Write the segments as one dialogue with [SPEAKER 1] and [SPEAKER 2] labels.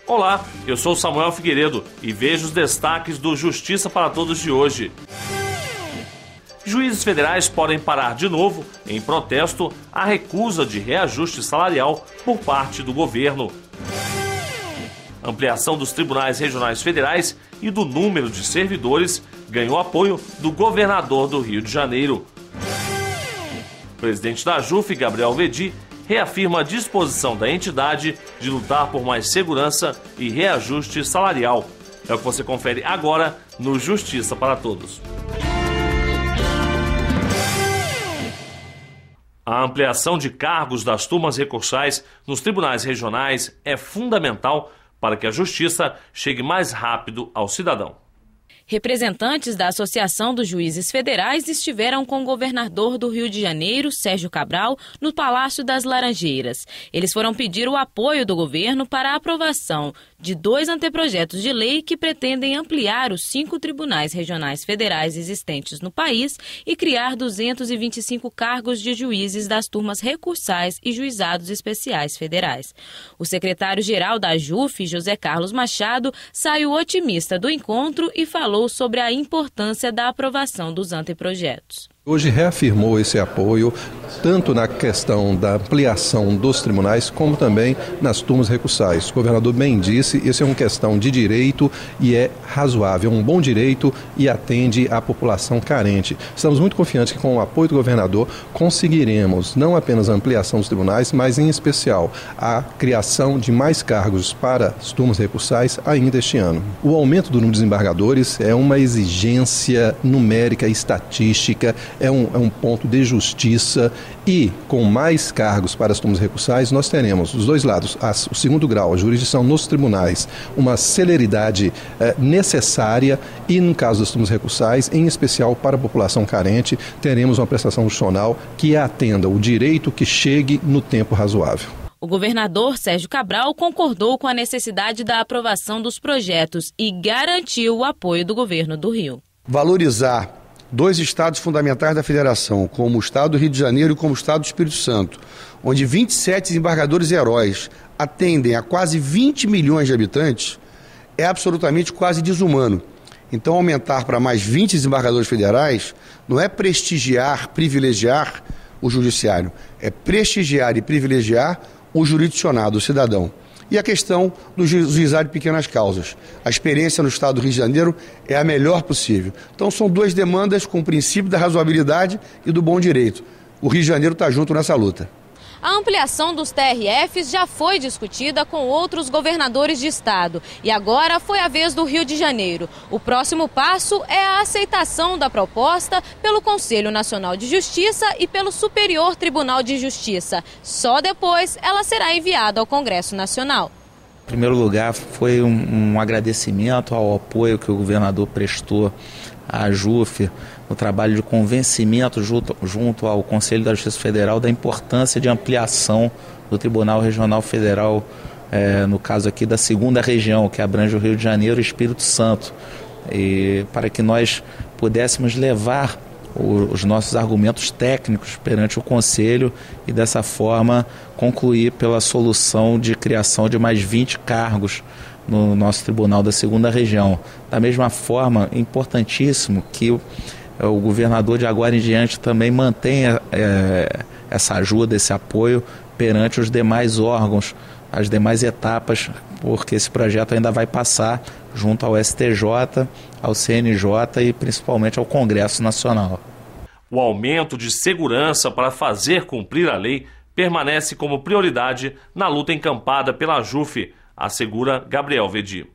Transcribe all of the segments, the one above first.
[SPEAKER 1] Olá, eu sou Samuel Figueiredo e vejo os destaques do Justiça para Todos de hoje. Juízes federais podem parar de novo em protesto à recusa de reajuste salarial por parte do governo. Ampliação dos tribunais regionais federais e do número de servidores ganhou apoio do governador do Rio de Janeiro. O presidente da JUF, Gabriel Vedi, reafirma a disposição da entidade de lutar por mais segurança e reajuste salarial. É o que você confere agora no Justiça para Todos. A ampliação de cargos das turmas recursais nos tribunais regionais é fundamental para que a justiça chegue mais rápido ao cidadão.
[SPEAKER 2] Representantes da Associação dos Juízes Federais estiveram com o governador do Rio de Janeiro, Sérgio Cabral, no Palácio das Laranjeiras. Eles foram pedir o apoio do governo para a aprovação de 2 anteprojetos de lei que pretendem ampliar os 5 tribunais regionais federais existentes no país e criar 225 cargos de juízes das turmas recursais e juizados especiais federais. O secretário-geral da JUF, José Carlos Machado, saiu otimista do encontro e falou sobre a importância da aprovação dos anteprojetos.
[SPEAKER 3] Hoje reafirmou esse apoio tanto na questão da ampliação dos tribunais como também nas turmas recursais. O governador bem disse, isso é uma questão de direito e é razoável, é um bom direito e atende à população carente. Estamos muito confiantes que com o apoio do governador conseguiremos não apenas a ampliação dos tribunais, mas em especial a criação de mais cargos para as turmas recursais ainda este ano. O aumento do número de desembargadores é uma exigência numérica e estatística, é um ponto de justiça e com mais cargos para as turmas recursais nós teremos dos dois lados, o segundo grau, a jurisdição nos tribunais, uma celeridade necessária e no caso das turmas recursais, em especial para a população carente, teremos uma prestação judicional que atenda o direito que chegue no tempo razoável.
[SPEAKER 2] O governador Sérgio Cabral concordou com a necessidade da aprovação dos projetos e garantiu o apoio do governo do Rio.
[SPEAKER 4] Valorizar 2 estados fundamentais da federação, como o estado do Rio de Janeiro e como o estado do Espírito Santo, onde 27 desembargadores heróis atendem a quase 20 milhões de habitantes, é absolutamente quase desumano. Então, aumentar para mais 20 desembargadores federais não é prestigiar, privilegiar o judiciário, é prestigiar e privilegiar o jurisdicionado, o cidadão. E a questão do juizado de pequenas causas. A experiência no estado do Rio de Janeiro é a melhor possível. Então são 2 demandas com o princípio da razoabilidade e do bom direito. O Rio de Janeiro está junto nessa luta.
[SPEAKER 2] A ampliação dos TRFs já foi discutida com outros governadores de estado e agora foi a vez do Rio de Janeiro. O próximo passo é a aceitação da proposta pelo Conselho Nacional de Justiça e pelo Superior Tribunal de Justiça. Só depois ela será enviada ao Congresso Nacional.
[SPEAKER 5] Em primeiro lugar, foi um agradecimento ao apoio que o governador prestou à JUF, no trabalho de convencimento junto ao Conselho da Justiça Federal da importância de ampliação do Tribunal Regional Federal, no caso aqui da 2ª região, que abrange o Rio de Janeiro e Espírito Santo, e para que nós pudéssemos levar os nossos argumentos técnicos perante o Conselho e dessa forma concluir pela solução de criação de mais 20 cargos no nosso Tribunal da 2ª região. Da mesma forma, é importantíssimo que o governador de agora em diante também mantenha essa ajuda, esse apoio perante os demais órgãos, as demais etapas, porque esse projeto ainda vai passar junto ao STJ, ao CNJ e principalmente ao Congresso Nacional.
[SPEAKER 1] O aumento de segurança para fazer cumprir a lei permanece como prioridade na luta encampada pela JUF, assegura Gabriel Vedi.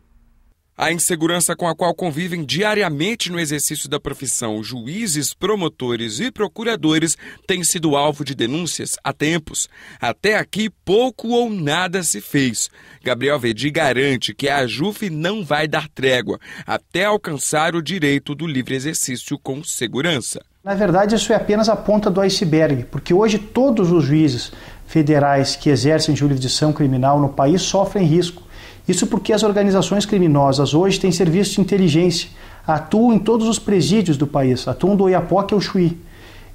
[SPEAKER 6] A insegurança com a qual convivem diariamente no exercício da profissão juízes, promotores e procuradores tem sido alvo de denúncias há tempos. Até aqui, pouco ou nada se fez. Gabriel Vedi garante que a JUF não vai dar trégua até alcançar o direito do livre exercício com segurança.
[SPEAKER 7] Na verdade, isso é apenas a ponta do iceberg, porque hoje todos os juízes federais que exercem jurisdição criminal no país sofrem risco. Isso porque as organizações criminosas hoje têm serviço de inteligência, atuam em todos os presídios do país, atuam do Oiapoque ao Chuí.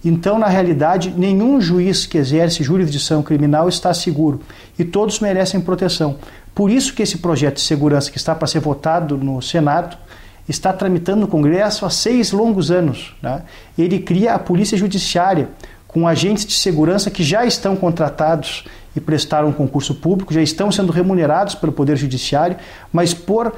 [SPEAKER 7] Então, na realidade, nenhum juiz que exerce jurisdição criminal está seguro e todos merecem proteção. Por isso que esse projeto de segurança que está para ser votado no Senado está tramitando no Congresso há 6 longos anos, né? Ele cria a Polícia Judiciária com agentes de segurança que já estão contratados e prestaram um concurso público, já estão sendo remunerados pelo Poder Judiciário, mas por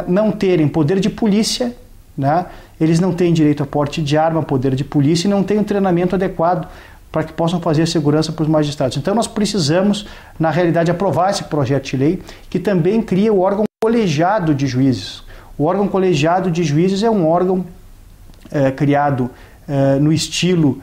[SPEAKER 7] não terem poder de polícia, né, eles não têm direito a porte de arma, poder de polícia, e não têm um treinamento adequado para que possam fazer a segurança para os magistrados. Então nós precisamos, na realidade, aprovar esse projeto de lei, que também cria o órgão colegiado de juízes. O órgão colegiado de juízes é um órgão criado no estilo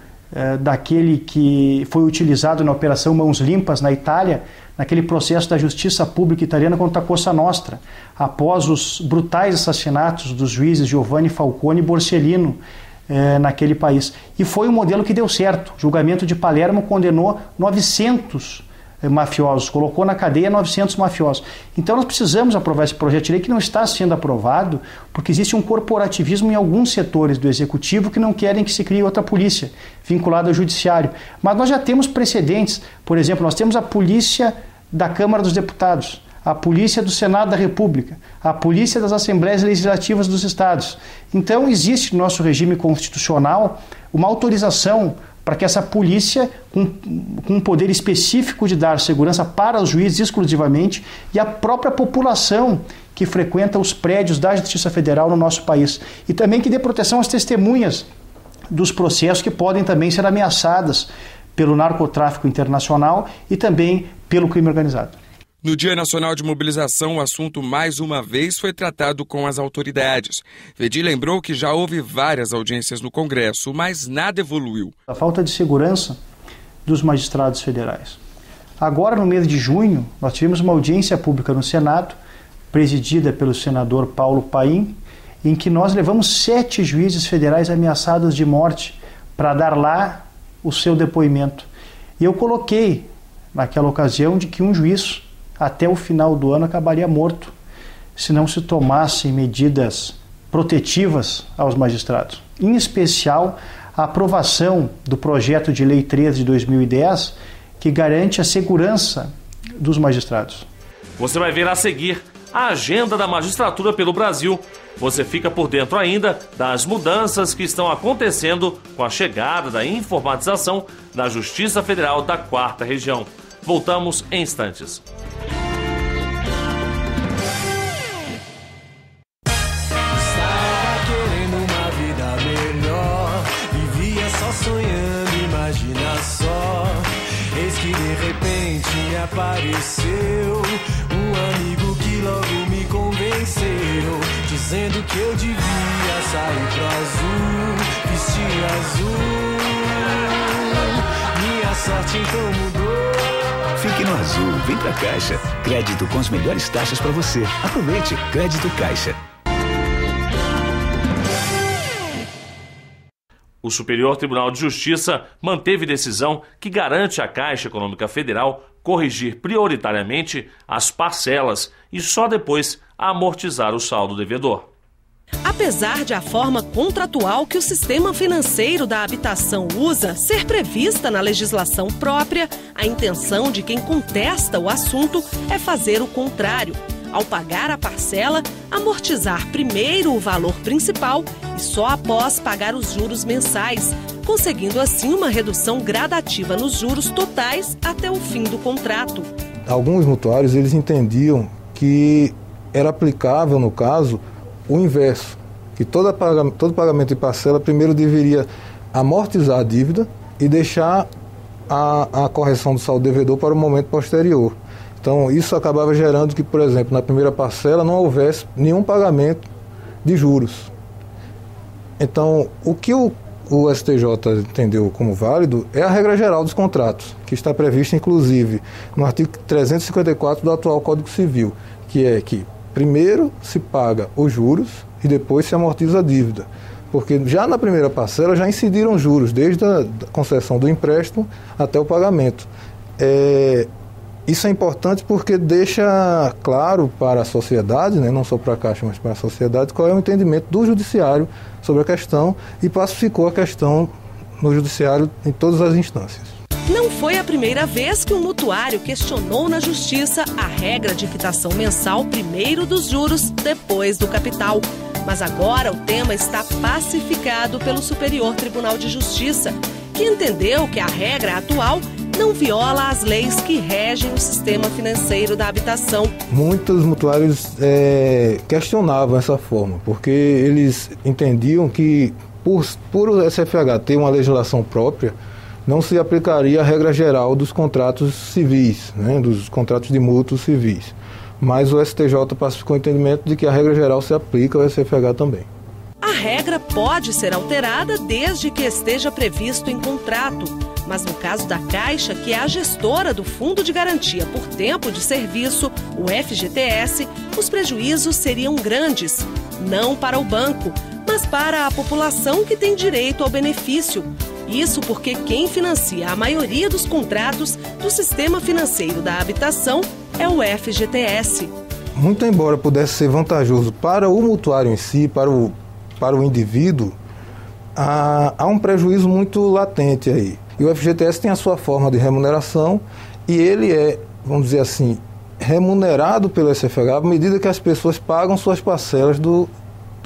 [SPEAKER 7] daquele que foi utilizado na Operação Mãos Limpas na Itália, naquele processo da justiça pública italiana contra a Cosa Nostra, após os brutais assassinatos dos juízes Giovanni Falcone e Borsellino naquele país. E foi um modelo que deu certo. O julgamento de Palermo condenou 900 mafiosos, colocou na cadeia 900 mafiosos. Então nós precisamos aprovar esse projeto de lei, que não está sendo aprovado porque existe um corporativismo em alguns setores do executivo que não querem que se crie outra polícia vinculada ao judiciário. Mas nós já temos precedentes. Por exemplo, nós temos a polícia da Câmara dos Deputados, a polícia do Senado da República, a polícia das Assembleias Legislativas dos Estados. Então existe no nosso regime constitucional uma autorização para que essa polícia, com um poder específico de dar segurança para os juízes exclusivamente, e a própria população que frequenta os prédios da Justiça Federal no nosso país. E também que dê proteção às testemunhas dos processos que podem também ser ameaçadas pelo narcotráfico internacional e também pelo crime organizado.
[SPEAKER 6] No Dia Nacional de Mobilização, o assunto mais uma vez foi tratado com as autoridades. Vedi lembrou que já houve várias audiências no Congresso, mas nada evoluiu.
[SPEAKER 7] A falta de segurança dos magistrados federais. Agora, no mês de junho, nós tivemos uma audiência pública no Senado, presidida pelo senador Paulo Paim, em que nós levamos 7 juízes federais ameaçados de morte para dar lá o seu depoimento. E eu coloquei, naquela ocasião, de que um juiz até o final do ano acabaria morto, se não se tomassem medidas protetivas aos magistrados. Em especial, a aprovação do projeto de Lei 13 de 2010, que garante a segurança dos magistrados.
[SPEAKER 1] Você vai ver a seguir a agenda da magistratura pelo Brasil. Você fica por dentro ainda das mudanças que estão acontecendo com a chegada da informatização da Justiça Federal da 4ª Região. Voltamos em instantes.
[SPEAKER 8] Sonhando, imagina só. Eis que de repente me apareceu um amigo que logo me convenceu, dizendo que eu devia sair pro azul, vestir azul. Minha sorte então mudou.
[SPEAKER 9] Fique no azul, vem pra Caixa. Crédito com as melhores taxas para você. Aproveite, Crédito Caixa.
[SPEAKER 1] O Superior Tribunal de Justiça manteve decisão que garante à Caixa Econômica Federal corrigir prioritariamente as parcelas e só depois amortizar o saldo devedor.
[SPEAKER 10] Apesar de a forma contratual que o sistema financeiro da habitação usa ser prevista na legislação própria, a intenção de quem contesta o assunto é fazer o contrário. Ao pagar a parcela, amortizar primeiro o valor principal e só após pagar os juros mensais, conseguindo assim uma redução gradativa nos juros totais até o fim do contrato.
[SPEAKER 11] Alguns mutuários eles entendiam que era aplicável, no caso, o inverso, que todo pagamento de parcela primeiro deveria amortizar a dívida e deixar a correção do saldo devedor para o momento posterior. Então, isso acabava gerando que, por exemplo, na primeira parcela não houvesse nenhum pagamento de juros. Então, o que o STJ entendeu como válido é a regra geral dos contratos, que está prevista, inclusive, no artigo 354 do atual Código Civil, que é que primeiro se paga os juros e depois se amortiza a dívida. Porque já na primeira parcela já incidiram juros, desde a concessão do empréstimo até o pagamento. Isso é importante porque deixa claro para a sociedade, né, não só para a Caixa, mas para a sociedade, qual é o entendimento do Judiciário sobre a questão e pacificou a questão no judiciário em todas as instâncias.
[SPEAKER 10] Não foi a primeira vez que um mutuário questionou na Justiça a regra de quitação mensal primeiro dos juros, depois do capital. Mas agora o tema está pacificado pelo Superior Tribunal de Justiça, que entendeu que a regra atual não viola as leis que regem o sistema financeiro da habitação.
[SPEAKER 11] Muitos mutuários questionavam essa forma, porque eles entendiam que, por o SFH ter uma legislação própria, não se aplicaria a regra geral dos contratos civis, né, dos contratos de mútuos civis. Mas o STJ pacificou o entendimento de que a regra geral se aplica ao SFH também.
[SPEAKER 10] A regra pode ser alterada desde que esteja previsto em contrato. Mas no caso da Caixa, que é a gestora do Fundo de Garantia por Tempo de Serviço, o FGTS, os prejuízos seriam grandes, não para o banco, mas para a população que tem direito ao benefício. Isso porque quem financia a maioria dos contratos do sistema financeiro da habitação é o FGTS.
[SPEAKER 11] Muito embora pudesse ser vantajoso para o mutuário em si, para o indivíduo, há um prejuízo muito latente aí. E o FGTS tem a sua forma de remuneração e ele é, vamos dizer assim, remunerado pelo SFH à medida que as pessoas pagam suas parcelas do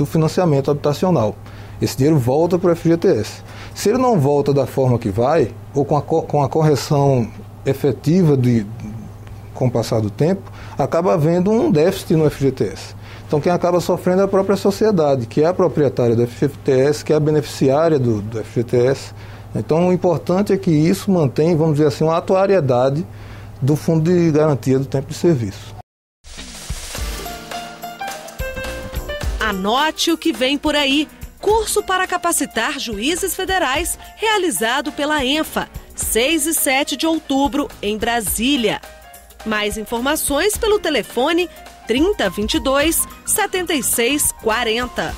[SPEAKER 11] financiamento habitacional. Esse dinheiro volta para o FGTS. Se ele não volta da forma que vai, ou com a correção efetiva com o passar do tempo, acaba havendo um déficit no FGTS. Então quem acaba sofrendo é a própria sociedade, que é a proprietária do FGTS, que é a beneficiária do FGTS. Então o importante é que isso mantém, vamos dizer assim, uma atuariedade do Fundo de Garantia do Tempo de Serviço.
[SPEAKER 10] Anote o que vem por aí. Curso para capacitar juízes federais, realizado pela ENFA, 6 e 7 de outubro, em Brasília. Mais informações pelo telefone 3022-7640.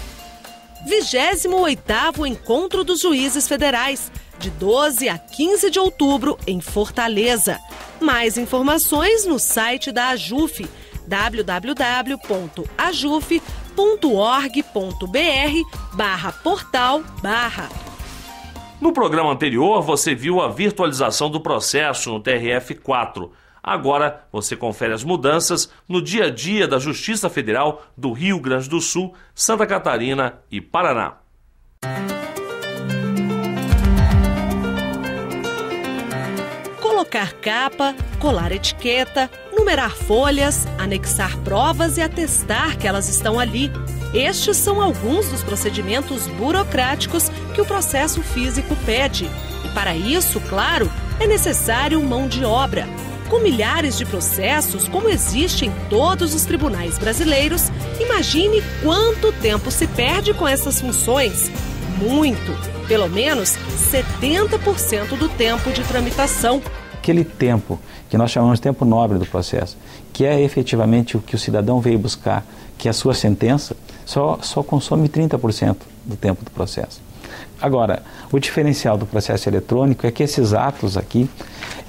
[SPEAKER 10] 28º Encontro dos Juízes Federais, de 12 a 15 de outubro, em Fortaleza. Mais informações no site da AJUF, www.ajuf.org.br/portal/.
[SPEAKER 1] No programa anterior, você viu a virtualização do processo no TRF4. Agora, você confere as mudanças no dia a dia da Justiça Federal do Rio Grande do Sul, Santa Catarina e Paraná.
[SPEAKER 10] Colocar capa, colar etiqueta, numerar folhas, anexar provas e atestar que elas estão ali. Estes são alguns dos procedimentos burocráticos que o processo físico pede. E para isso, claro, é necessário mão de obra. Com milhares de processos, como existe em todos os tribunais brasileiros, imagine quanto tempo se perde com essas funções. Muito! Pelo menos 70% do tempo de tramitação.
[SPEAKER 5] Aquele tempo que nós chamamos de tempo nobre do processo, que é efetivamente o que o cidadão veio buscar, que é a sua sentença, só consome 30% do tempo do processo. Agora, o diferencial do processo eletrônico é que esses atos aqui,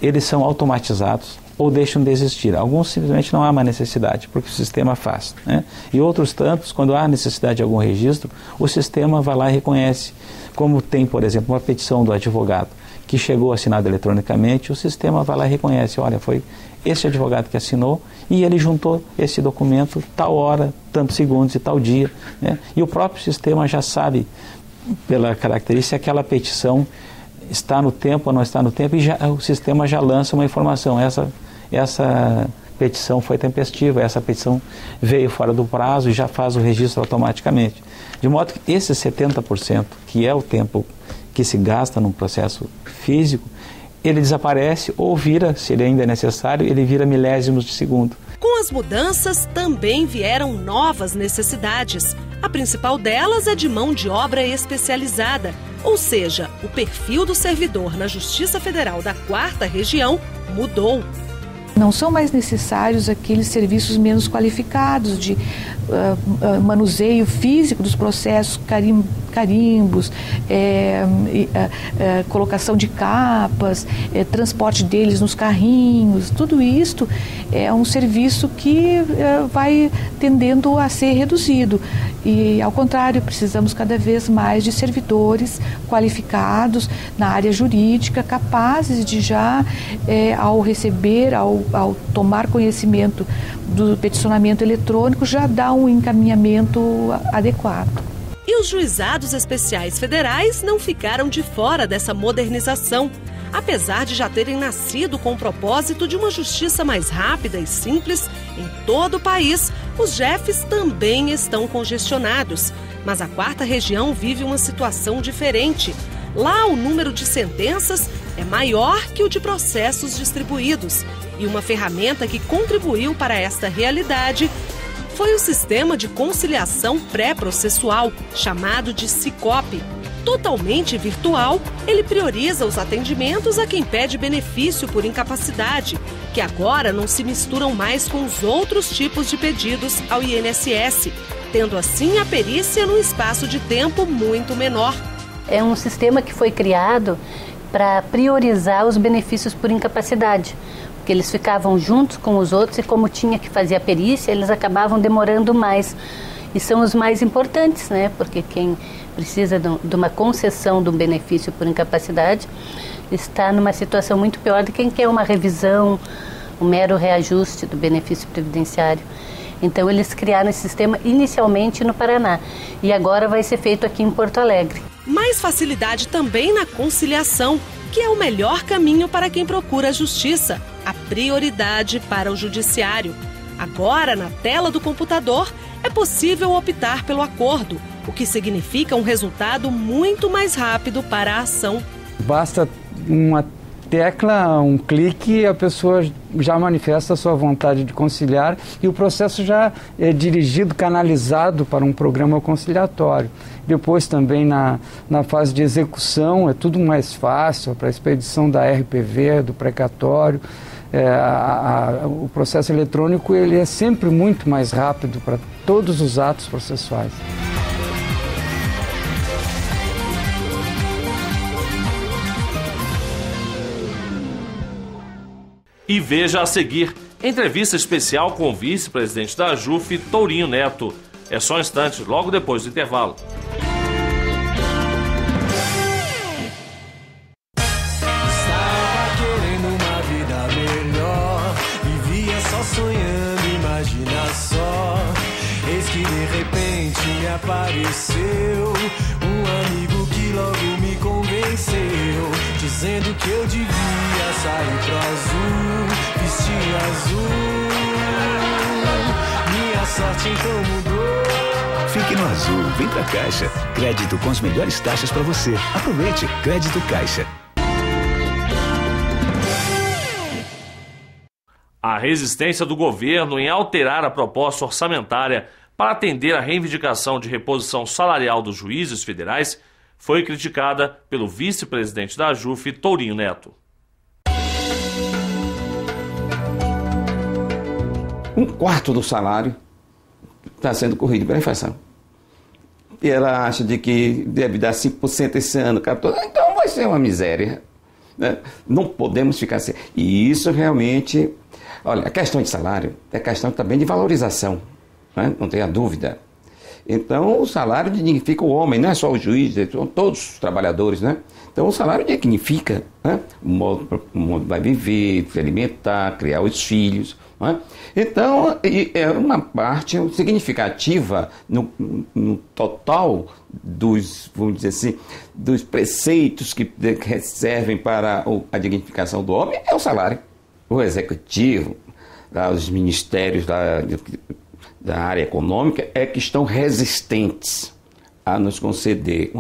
[SPEAKER 5] eles são automatizados ou deixam de existir. Alguns simplesmente não há mais necessidade, porque o sistema faz, né? E outros tantos, quando há necessidade de algum registro, o sistema vai lá e reconhece. Como tem, por exemplo, uma petição do advogado que chegou assinado eletronicamente, o sistema vai lá e reconhece, olha, foi esse advogado que assinou e ele juntou esse documento tal hora, tantos segundos e tal dia, né? E o próprio sistema já sabe, pela característica, aquela petição está no tempo ou não está no tempo, e o sistema já lança uma informação, essa petição foi tempestiva, essa petição veio fora do prazo e já faz o registro automaticamente. De modo que esse 70%, que é o tempo que se gasta num processo físico, ele desaparece ou vira, se ele ainda é necessário, ele vira milésimos de segundo.
[SPEAKER 10] Com as mudanças também vieram novas necessidades. A principal delas é de mão de obra especializada, ou seja, o perfil do servidor na Justiça Federal da 4ª Região mudou.
[SPEAKER 12] Não são mais necessários aqueles serviços menos qualificados de manuseio físico dos processos, carimbos, colocação de capas, transporte deles nos carrinhos. Tudo isto é um serviço que vai tendendo a ser reduzido. E, ao contrário, precisamos cada vez mais de servidores qualificados na área jurídica, capazes de já, ao receber, ao tomar conhecimento do peticionamento eletrônico, já dar um encaminhamento adequado.
[SPEAKER 10] E os juizados especiais federais não ficaram de fora dessa modernização. Apesar de já terem nascido com o propósito de uma justiça mais rápida e simples, em todo o país, os JEFs também estão congestionados. Mas a 4ª Região vive uma situação diferente. Lá, o número de sentenças é maior que o de processos distribuídos. E uma ferramenta que contribuiu para esta realidade foi o Sistema de Conciliação Pré-Processual, chamado de SICOP. Totalmente virtual, ele prioriza os atendimentos a quem pede benefício por incapacidade, que agora não se misturam mais com os outros tipos de pedidos ao INSS, tendo assim a perícia num espaço de tempo muito menor.
[SPEAKER 13] É um sistema que foi criado para priorizar os benefícios por incapacidade, porque eles ficavam juntos com os outros e como tinha que fazer a perícia, eles acabavam demorando mais. E são os mais importantes, né? Porque quem precisa de uma concessão de um benefício por incapacidade está numa situação muito pior do que quem quer uma revisão, um mero reajuste do benefício previdenciário. Então eles criaram esse sistema inicialmente no Paraná e agora vai ser feito aqui em Porto Alegre.
[SPEAKER 10] Mais facilidade também na conciliação, que é o melhor caminho para quem procura a justiça, a prioridade para o judiciário. Agora, na tela do computador, é possível optar pelo acordo, o que significa um resultado muito mais rápido para a ação.
[SPEAKER 14] Basta uma tecla, um clique, e a pessoa já manifesta a sua vontade de conciliar e o processo já é dirigido, canalizado para um programa conciliatório. Depois também na fase de execução é tudo mais fácil, para a expedição da RPV, do precatório. O processo eletrônico ele é sempre muito mais rápido para todos os atos processuais.
[SPEAKER 1] E veja a seguir, entrevista especial com o vice-presidente da JUF, Tourinho Neto. É só um instante, logo depois do intervalo.
[SPEAKER 8] Estava querendo uma vida melhor, vivia só sonhando, imagina só. Eis que de repente me apareceu um amigo que logo me convenceu, dizendo que eu devia sair pro azul, vestir azul. Minha sorte então mudou.
[SPEAKER 9] Fique no azul, vem pra Caixa. Crédito com as melhores taxas para você. Aproveite, Crédito Caixa.
[SPEAKER 1] A resistência do governo em alterar a proposta orçamentária para atender a reivindicação de reposição salarial dos juízes federais foi criticada pelo vice-presidente da JUF, Tourinho Neto.
[SPEAKER 15] Um quarto do salário está sendo corrido pela inflação. E ela acha de que deve dar 5% esse ano, então vai ser uma miséria. Né? Não podemos ficar assim. E isso realmente... Olha, a questão de salário é questão também de valorização, né? Não tenha dúvida. Então, o salário dignifica o homem, não é só o juiz, são todos os trabalhadores, né? Então, o salário dignifica, né? O modo vai viver, se alimentar, criar os filhos, né? Então, é uma parte significativa no total dos, vamos dizer assim, dos preceitos que servem para a dignificação do homem, é o salário. O executivo, os ministérios da área econômica é que estão resistentes a nos conceder.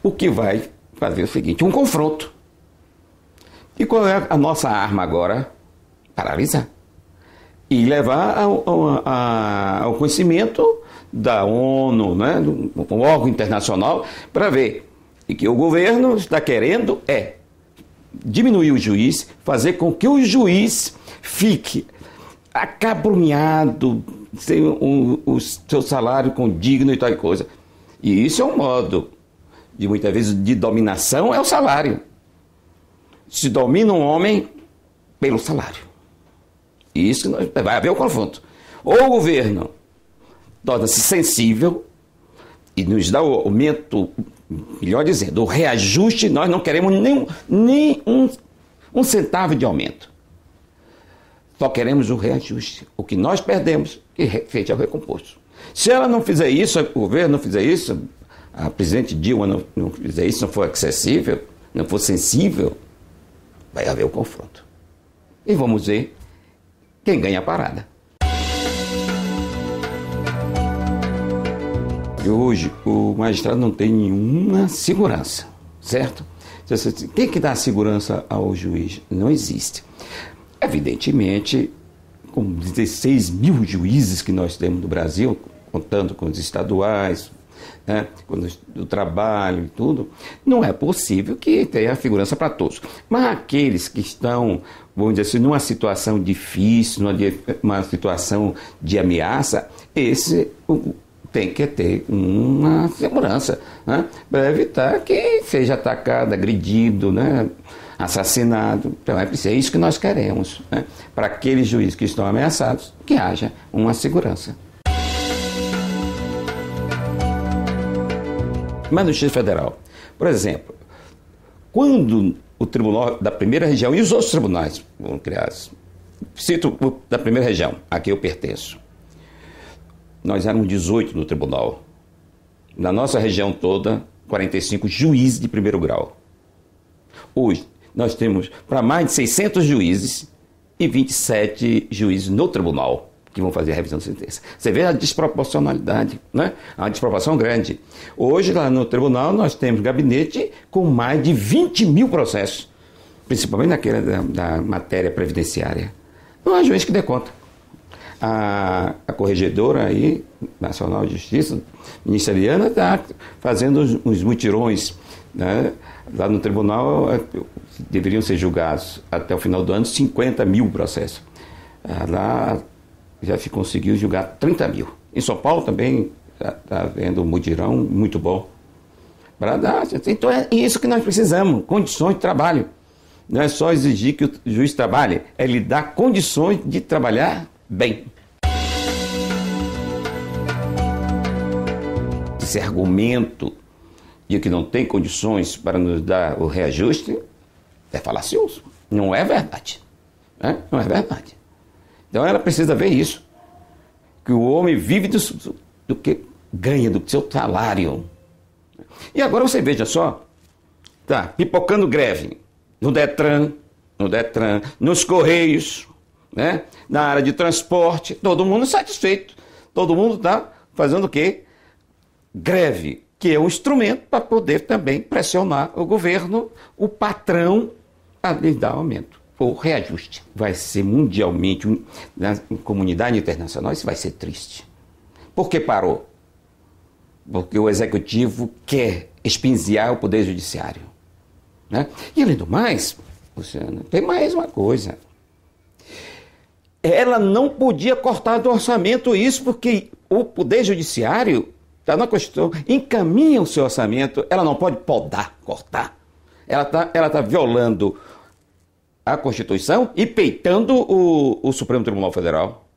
[SPEAKER 15] O que vai fazer o seguinte, um confronto. E qual é a nossa arma agora? Paralisar. E levar ao conhecimento da ONU, né, um órgão internacional, para ver que o governo está querendo diminuir o juiz, fazer com que o juiz fique acabrunhado, sem o seu salário condigno e tal coisa. E isso é um modo, de muitas vezes, de dominação, é o salário. Se domina um homem pelo salário. E isso vai haver o confronto. Ou o governo torna-se sensível e nos dá o aumento, melhor dizendo, o reajuste. Nós não queremos nem um centavo de aumento. Só queremos o reajuste. O que nós perdemos, que feito é o recomposto. Se ela não fizer isso, o governo não fizer isso, a presidente Dilma não fizer isso, não for acessível, não for sensível, vai haver o confronto. E vamos ver quem ganha a parada. E hoje o magistrado não tem nenhuma segurança, certo? Quem que dá segurança ao juiz? Não existe. Evidentemente, com 16 mil juízes que nós temos no Brasil, contando com os estaduais, né, com o trabalho e tudo, não é possível que tenha segurança para todos. Mas aqueles que estão, vamos dizer assim, numa situação difícil, numa situação de ameaça, esse tem que ter uma segurança, né, para evitar que seja atacado, agredido, né, assassinado. Então é isso que nós queremos, né, para aqueles juízes que estão ameaçados, que haja uma segurança. Mas no Distrito Federal, por exemplo, quando o Tribunal da Primeira Região e os outros tribunais foram criados, cito o da Primeira Região, a que eu pertenço, nós éramos 18 no tribunal. Na nossa região toda, 45 juízes de primeiro grau. Hoje, nós temos para mais de 600 juízes e 27 juízes no tribunal que vão fazer a revisão de sentença. Você vê a desproporcionalidade, né? A desproporção grande. Hoje, lá no tribunal, nós temos gabinete com mais de 20 mil processos, principalmente naquela da matéria previdenciária. Não há juiz que dê conta. A corregedora aí, Nacional de Justiça, ministeriana, está fazendo uns mutirões, né? Lá no tribunal deveriam ser julgados até o final do ano 50 mil processos. Lá já se conseguiu julgar 30 mil. Em São Paulo também está havendo um mutirão muito bom. Então é isso que nós precisamos, condições de trabalho. Não é só exigir que o juiz trabalhe, é lhe dar condições de trabalhar bem. Esse argumento de que não tem condições para nos dar o reajuste é falacioso. Não é verdade. Né? Não é verdade. Então ela precisa ver isso. Que o homem vive do que ganha, do seu salário. E agora você veja só, tá pipocando greve no Detran, nos Correios, né? Na área de transporte, todo mundo satisfeito. Todo mundo está fazendo o quê? Greve, que é um instrumento para poder também pressionar o governo, o patrão, a lhe dar aumento. O reajuste vai ser mundialmente, na comunidade internacional, isso vai ser triste. Por que parou? Porque o executivo quer espinziar o poder judiciário, né? E além do mais, Luciana, tem mais uma coisa. Ela não podia cortar do orçamento isso, porque o poder judiciário, está na Constituição, encaminha o seu orçamento, ela não pode podar, cortar. Ela tá violando a Constituição e peitando o Supremo Tribunal Federal.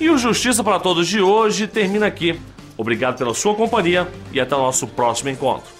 [SPEAKER 1] E o Justiça para Todos de hoje termina aqui. Obrigado pela sua companhia e até o nosso próximo encontro.